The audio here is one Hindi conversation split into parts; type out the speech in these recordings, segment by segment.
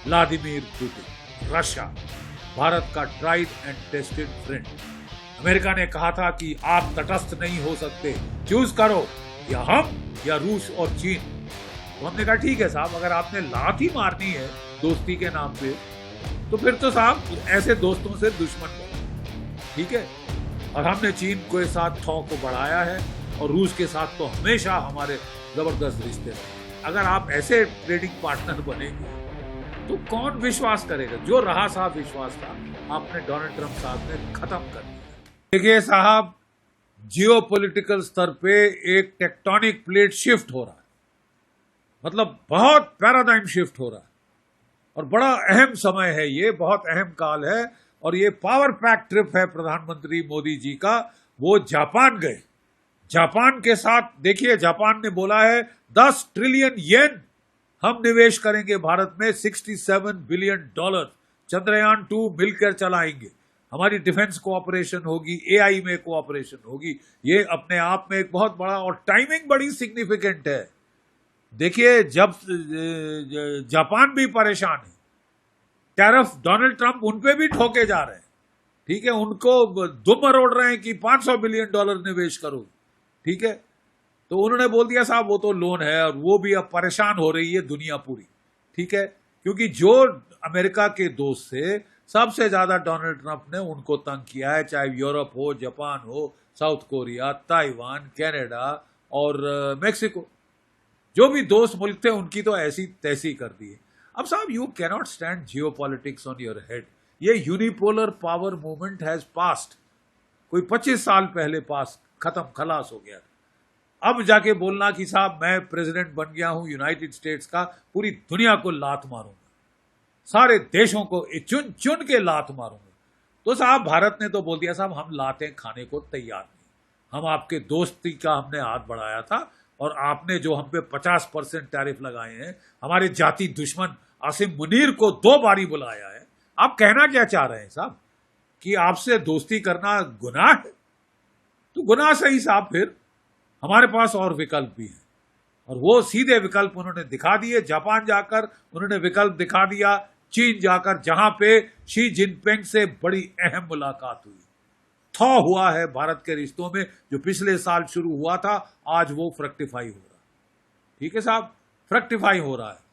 व्लादिमीर पुतिन, रशिया, भारत का tried and tested friend. America ने कहा था कि आप तटस्थ नहीं हो सकते, चूज करो या हम या रूस और चीन। तो हमने कहा ठीक है साहब, अगर आपने लात ही मारनी है दोस्ती के नाम पे तो फिर तो साहब ऐसे दोस्तों से दुश्मन बनो, ठीक है। और हमने चीन के साथ थौ को बढ़ाया है और रूस के साथ तो हमेशा हमारे जबरदस्त रिश्ते रहे। अगर आप ऐसे ट्रेडिंग पार्टनर बनेंगे तो कौन विश्वास करेगा? जो रहा साहब विश्वास था आपने डोनाल्ड ट्रंप साहब ने खत्म कर दिया। देखिए साहब, जियोपॉलिटिकल स्तर पे एक टेक्टोनिक प्लेट शिफ्ट हो रहा है, मतलब बहुत पैराडाइम शिफ्ट हो रहा है और बड़ा अहम समय है, ये बहुत अहम काल है। और ये पावर पैक ट्रिप है प्रधानमंत्री मोदी जी का। वो जापान गए, जापान के साथ देखिए, जापान ने बोला है 10 ट्रिलियन येन हम निवेश करेंगे भारत में, $67 बिलियन चंद्रयान 2 मिलकर चलाएंगे, हमारी डिफेंस कोऑपरेशन होगी, एआई में कोऑपरेशन होगी। ये अपने आप में एक बहुत बड़ा और टाइमिंग बड़ी सिग्निफिकेंट है। देखिए, जब जापान भी परेशान है, टैरिफ डोनाल्ड ट्रंप उनपे भी ठोके जा रहे हैं, ठीक है, उनको दुम मरोड़ रहे हैं कि $500 बिलियन निवेश करो, ठीक है। तो उन्होंने बोल दिया साहब वो तो लोन है, और वो भी अब परेशान हो रही है दुनिया पूरी, ठीक है, क्योंकि जो अमेरिका के दोस्त से सबसे ज्यादा डोनाल्ड ट्रंप ने उनको तंग किया है, चाहे यूरोप हो, जापान हो, साउथ कोरिया, ताइवान, कनाडा और मेक्सिको, जो भी दोस्त मुल्क थे उनकी तो ऐसी तैसी कर दी है। अब साहब, you cannot stand geopolitics on your head. ये unipolar power movement has passed, कोई 25 साल पहले पास खत्म खलास हो गया। अब जाके बोलना कि साहब मैं प्रेसिडेंट बन गया हूं यूनाइटेड स्टेट्स का, पूरी दुनिया को लात मारूंगा, सारे देशों को चुन चुन के लात मारूंगा। तो साहब भारत ने तो बोल दिया साहब हम लातें खाने को तैयार नहीं, हम आपके दोस्ती का हमने हाथ बढ़ाया था और आपने जो हम पे 50% टैरिफ लगाए हैं, हमारे जाति दुश्मन आसिम मुनीर को 2 बारी बुलाया है। आप कहना क्या चाह रहे हैं साहब, कि आपसे दोस्ती करना गुनाह है? तो गुनाह सही साहब, फिर हमारे पास और विकल्प भी हैं, और वो सीधे विकल्प उन्होंने दिखा दिए। जापान जाकर उन्होंने विकल्प दिखा दिया, चीन जाकर, जहां पे शी जिनपिंग से बड़ी अहम मुलाकात हुई, थॉ हुआ है भारत के रिश्तों में, जो पिछले साल शुरू हुआ था, आज वो फ्रक्टिफाई हो रहा है, ठीक है साहब, फ्रक्टिफाई हो रहा है।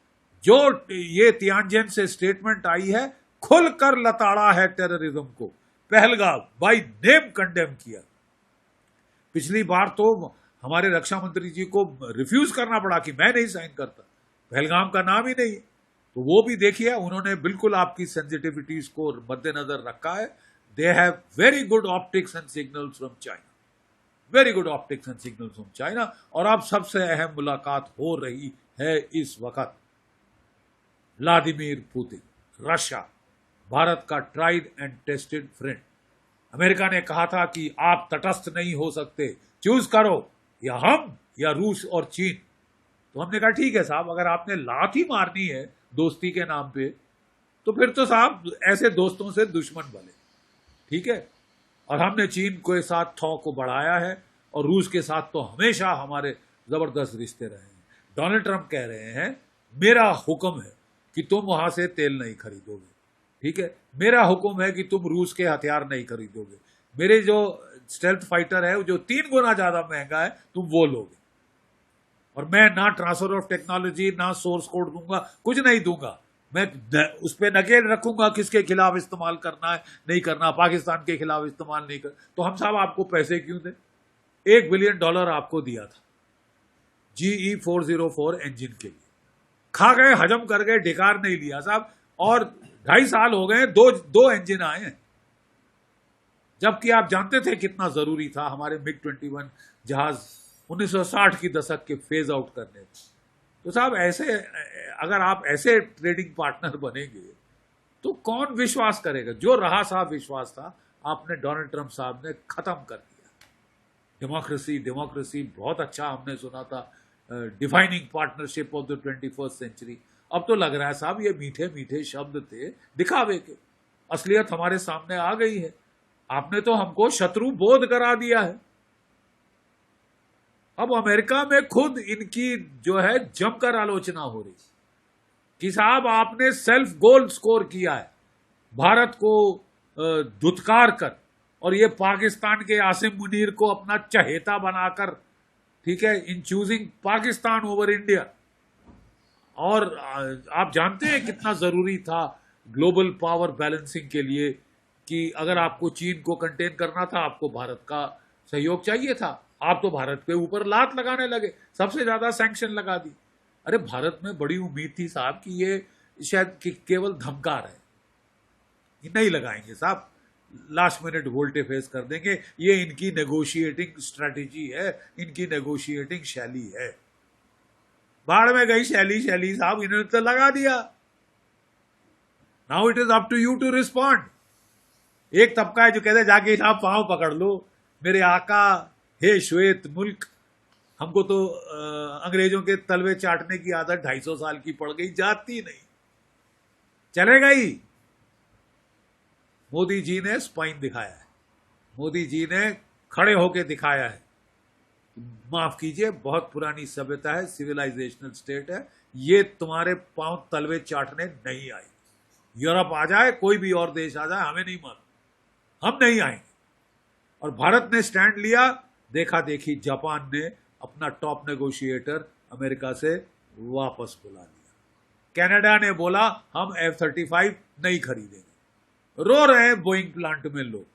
जो ये तियानजिन से स्टेटमेंट आई है, खुलकर लताड़ा है टेररिज्म को, पहलगाम बाय नेम कंडेम किया। पिछली बार तो हमारे रक्षा मंत्री जी को रिफ्यूज करना पड़ा कि मैं नहीं साइन करता, पहलगाम का नाम ही नहीं है। तो वो भी देखिए, उन्होंने बिल्कुल आपकी सेंसिटिविटीज को मद्देनजर रखा है। They have very good optics and signals from China, very good optics and signals from China. और अब सबसे अहम मुलाकात हो रही है इस वक्त, व्लादिमीर पुतिन, रशिया, भारत का tried and tested friend. America ने कहा था कि आप तटस्थ नहीं हो सकते, चूज करो या हम या रूस और चीन। तो हमने कहा ठीक है साहब, अगर आपने लात ही मारनी है दोस्ती के नाम पे तो फिर तो साहब ऐसे दोस्तों से दुश्मन बने, ठीक है। और हमने चीन के साथ थौ को बढ़ाया है और रूस के साथ तो हमेशा हमारे जबरदस्त रिश्ते रहे हैं। डोनाल्ड ट्रंप कह रहे हैं मेरा हुक्म है कि तुम वहां से तेल नहीं खरीदोगे, ठीक है, मेरा हुक्म है कि तुम रूस के हथियार नहीं खरीदोगे, मेरे जो स्टेल्थ फाइटर है जो 3 गुना ज्यादा महंगा है तुम वो लोगे, और मैं ना ट्रांसफर ऑफ टेक्नोलॉजी ना सोर्स कोड दूंगा, कुछ नहीं दूंगा, मैं उस पर नकेल रखूंगा किसके खिलाफ इस्तेमाल करना है नहीं करना, पाकिस्तान के खिलाफ इस्तेमाल नहीं कर। तो हम साहब आपको पैसे क्यों दें? $1 बिलियन आपको दिया था GE404 इंजन के लिए, खा गए, हजम कर गए, ढिकार नहीं लिया साहब, और 2.5 साल हो गए, दो इंजन आए हैं, जबकि आप जानते थे कितना जरूरी था हमारे MiG-21 जहाज 1960 की दशक के फेज आउट करने। तो साहब ऐसे, अगर आप ऐसे ट्रेडिंग पार्टनर बनेंगे तो कौन विश्वास करेगा? जो रहा साहब विश्वास था आपने डोनाल्ड ट्रंप साहब ने खत्म कर दिया। डेमोक्रेसी डेमोक्रेसी बहुत अच्छा हमने सुना था, defining partnership of the 21st century. अब तो लग रहा है साहब ये मीठे मीठे शब्द थे दिखावे के, असलियत हमारे सामने आ गई है। आपने तो हमको शत्रु बोध करा दिया है। अब अमेरिका में खुद इनकी जो है जमकर आलोचना हो रही कि साहब आपने सेल्फ गोल स्कोर किया है भारत को धुतकार कर, और ये पाकिस्तान के आसिम मुनीर को अपना चहेता बनाकर, ठीक है, इन चूजिंग पाकिस्तान ओवर इंडिया। और आप जानते हैं कितना जरूरी था ग्लोबल पावर बैलेंसिंग के लिए कि अगर आपको चीन को कंटेन करना था, आपको भारत का सहयोग चाहिए था। आप तो भारत के ऊपर लात लगाने लगे, सबसे ज्यादा सैंक्शन लगा दी। अरे भारत में बड़ी उम्मीद थी साहब कि ये शायद केवल धमका रहे, ये नहीं लगाएंगे साहब, लास्ट मिनट वोल्टे फेस कर देंगे, ये इनकी नेगोशिएटिंग स्ट्रेटेजी है, इनकी नेगोशिएटिंग शैली है। बाढ़ में गई शैली साहब, इन्होंने तो लगा दिया। Now it is up to you to respond. एक तबका है जो कहते हैं जाके साहब पांव पकड़ लो, मेरे आका हे श्वेत मुल्क। हमको तो अंग्रेजों के तलवे चाटने की आदत 250 साल की पड़ गई, जाती नहीं, चलेगा ही। मोदी जी ने स्पाइन दिखाया है, मोदी जी ने खड़े होके दिखाया है। माफ कीजिए, बहुत पुरानी सभ्यता है, सिविलाइजेशनल स्टेट है, ये तुम्हारे पांव तलवे चाटने नहीं आई। यूरोप आ जाए, कोई भी और देश आ जाए, हमें नहीं मालूम, हम नहीं आएंगे। और भारत ने स्टैंड लिया, देखा देखी जापान ने अपना टॉप नेगोशिएटर अमेरिका से वापस बुला लिया। कनाडा ने बोला हम F-35 नहीं खरीदेंगे। रो रहे हैं बोइंग प्लांट में लोग,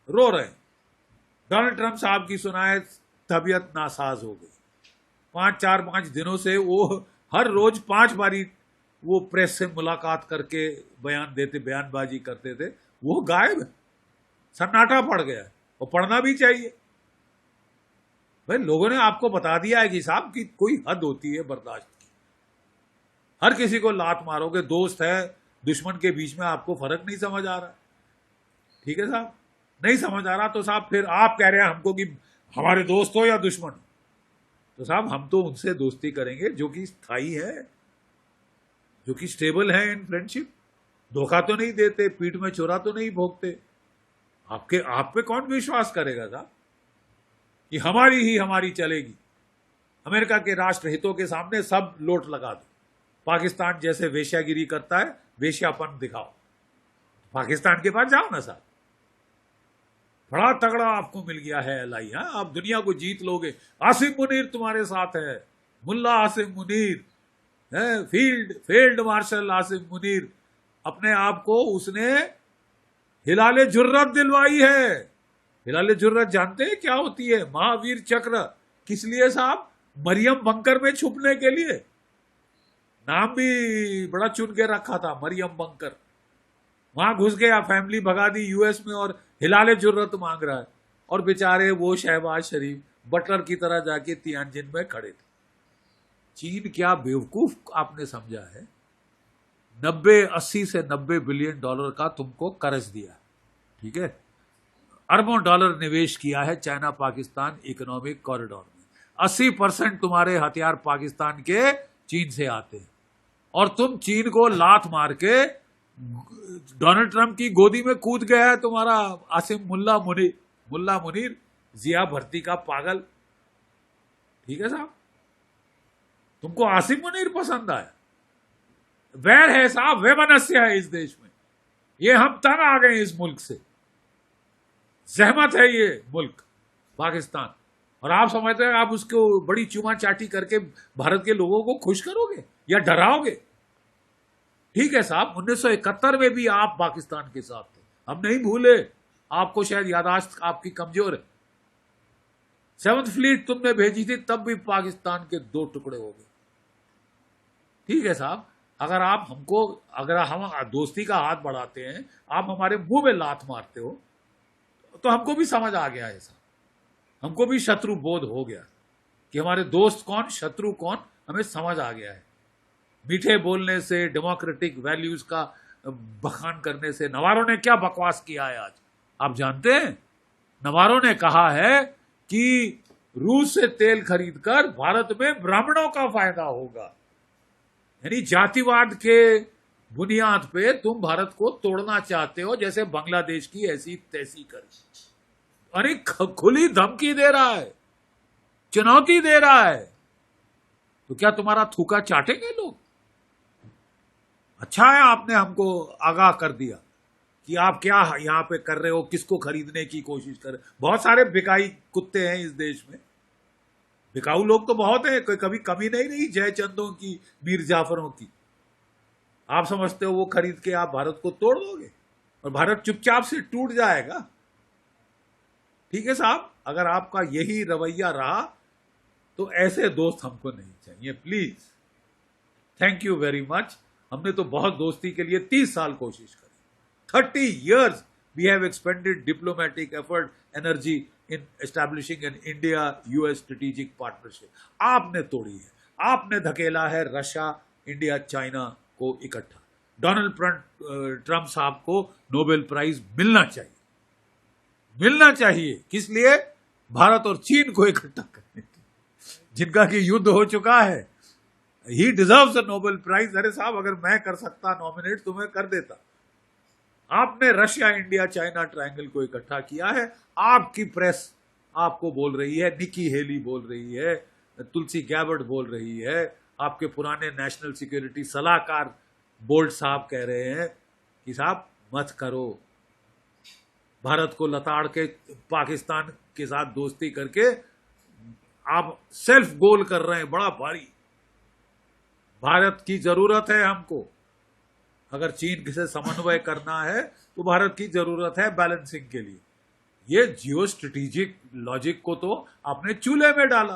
रो रहे हैं। डोनाल्ड ट्रंप साहब की सुनाए तबीयत नासाज हो गई। 4-5 दिनों से वो हर रोज 5 बारी वो प्रेस से मुलाकात करके बयानबाजी करते थे, वो गायब है, सन्नाटा पड़ गया है। और पढ़ना भी चाहिए भाई, लोगों ने आपको बता दिया है कि साहब की कोई हद होती है बर्दाश्त की। हर किसी को लात मारोगे, दोस्त है दुश्मन के बीच में आपको फर्क नहीं समझ आ रहा, ठीक है साहब, नहीं समझ आ रहा तो साहब फिर आप कह रहे हैं हमको कि हमारे दोस्त हो या दुश्मन, तो साहब हम तो उनसे दोस्ती करेंगे जो कि स्थायी है, जो कि स्टेबल है इन फ्रेंडशिप, धोखा तो नहीं देते, पीठ में छुरा तो नहीं भोगते। आप पे कौन विश्वास करेगा साहब कि हमारी चलेगी। अमेरिका के राष्ट्र हितों के सामने सब लोट लगा दो। पाकिस्तान जैसे वेश्यागिरी करता है, वेश्यापन दिखाओ, पाकिस्तान के पास जाओ ना साहब, बड़ा तगड़ा आपको मिल गया है LI। हाँ, आप दुनिया को जीत लोगे। आसिम मुनीर तुम्हारे साथ है, मुल्ला आसिम मुनीर है, फील्ड मार्शल आसिम मुनीर। अपने आप को उसने हिलाले जुर्रत दिलवाई है। हिलाले जुर्रत जानते हैं क्या होती है? महावीर चक्र। किस लिए साहब? मरियम बंकर में छुपने के लिए। नाम भी बड़ा चुन के रखा था, मरियम बंकर। वहां घुस गया, फैमिली भगा दी US में, और हिलाले जुर्रत मांग रहा है। और बेचारे वो शहबाज शरीफ बटलर की तरह जाके तियानजिन में खड़े थे। चीन क्या बेवकूफ आपने समझा है? 80 से 90 बिलियन डॉलर का तुमको कर्ज दिया, ठीक है, अरबों डॉलर निवेश किया है चाइना पाकिस्तान इकोनॉमिक कॉरिडोर में। 80% तुम्हारे हथियार पाकिस्तान के चीन से आते हैं, और तुम चीन को लात मार के डोनाल्ड ट्रंप की गोदी में कूद गया है तुम्हारा आसिम मुल्ला मुनीर, जिया भर्ती का पागल, ठीक है साहब। तुमको आसिम मुनीर पसंद आया? वैर है साहब, वैमनस्य है इस देश में। ये हम तंग आ गए इस मुल्क से, जहमत है ये मुल्क पाकिस्तान। और आप समझते हैं आप उसको बड़ी चुमा चाटी करके भारत के लोगों को खुश करोगे या डराओगे? ठीक है साहब, 1971 में भी आप पाकिस्तान के साथ थे, हम नहीं भूले। आपको शायद याददाश्त आपकी कमजोर है। 7th फ्लीट तुमने भेजी थी, तब भी पाकिस्तान के 2 टुकड़े हो गए, ठीक है साहब। अगर हम दोस्ती का हाथ बढ़ाते हैं, आप हमारे मुंह में लात मारते हो, तो हमको भी समझ आ गया है साहब, हमको भी शत्रु बोध हो गया कि हमारे दोस्त कौन, शत्रु कौन, हमें समझ आ गया है। मीठे बोलने से, डेमोक्रेटिक वैल्यूज का बखान करने से। नवारों ने क्या बकवास किया है आज, आप जानते हैं? नवारों ने कहा है कि रूस से तेल खरीदकर भारत में ब्राह्मणों का फायदा होगा। यानी जातिवाद के बुनियाद पे तुम भारत को तोड़ना चाहते हो, जैसे बांग्लादेश की ऐसी तैसी कर। अरे खुली धमकी दे रहा है, चुनौती दे रहा है, तो क्या तुम्हारा थूका चाटेंगे लोग? अच्छा है आपने हमको आगाह कर दिया कि आप क्या यहाँ पे कर रहे हो, किसको खरीदने की कोशिश कर रहे हो। बहुत सारे बिकाई कुत्ते हैं इस देश में, बिकाऊ लोग तो बहुत हैं, कभी कमी नहीं रही जयचंदों की, मीर जाफरों की। आप समझते हो वो खरीद के आप भारत को तोड़ दोगे और भारत चुपचाप से टूट जाएगा? ठीक है साहब, अगर आपका यही रवैया रहा तो ऐसे दोस्त हमको नहीं चाहिए, please. Thank you very much. हमने तो बहुत दोस्ती के लिए 30 साल कोशिश करी, 30 years we have expended diplomatic effort, energy in establishing an India-US strategic partnership. आपने तोड़ी है, आपने धकेला है रशिया, इंडिया, चाइना को इकट्ठा। डोनाल्ड ट्रंप साहब को नोबेल प्राइज मिलना चाहिए, मिलना चाहिए। किस लिए? भारत और चीन को इकट्ठा करने के, जिनका कि युद्ध हो चुका है। He deserves a Nobel prize. अरे साहब, अगर मैं कर सकता नॉमिनेट तो मैं कर देता। आपने रशिया, इंडिया, चाइना ट्रायंगल को इकट्ठा किया है। आपकी प्रेस आपको बोल रही है, निकी हेली बोल रही है, तुलसी गैबर्ट बोल रही है, आपके पुराने नेशनल सिक्योरिटी सलाहकार बोल्ट साहब कह रहे हैं कि साहब मत करो, भारत को लताड़ के पाकिस्तान के साथ दोस्ती करके आप सेल्फ गोल कर रहे हैं बड़ा भारी। भारत की जरूरत है हमको। अगर चीन से समन्वय करना है तो भारत की जरूरत है बैलेंसिंग के लिए। ये जियो स्ट्रेटेजिक लॉजिक को तो आपने चूल्हे में डाला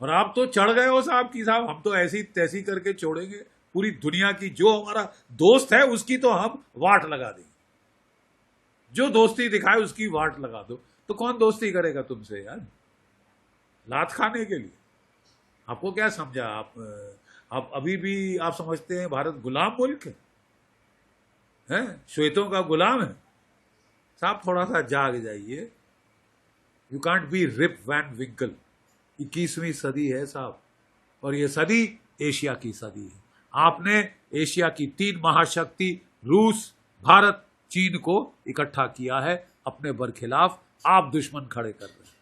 और आप तो चढ़ गए हो साहब कि साहब हम तो ऐसी तैसी करके छोड़ेंगे पूरी दुनिया की, जो हमारा दोस्त है उसकी तो हम वाट लगा देंगे, जो दोस्ती दिखाए उसकी वाट लगा दो। तो कौन दोस्ती करेगा तुमसे यार, लात खाने के लिए? आपको क्या समझा? आप अभी भी आप समझते हैं भारत गुलाम मुल्क है, श्वेतों का गुलाम है? साहब थोड़ा सा जाग जाइए। You can't be Rip Van Winkle. 21वीं सदी है साहब, और ये सदी एशिया की सदी है। आपने एशिया की 3 महाशक्ति रूस, भारत, चीन को इकट्ठा किया है अपने बरखिलाफ। आप दुश्मन खड़े कर रहे हैं।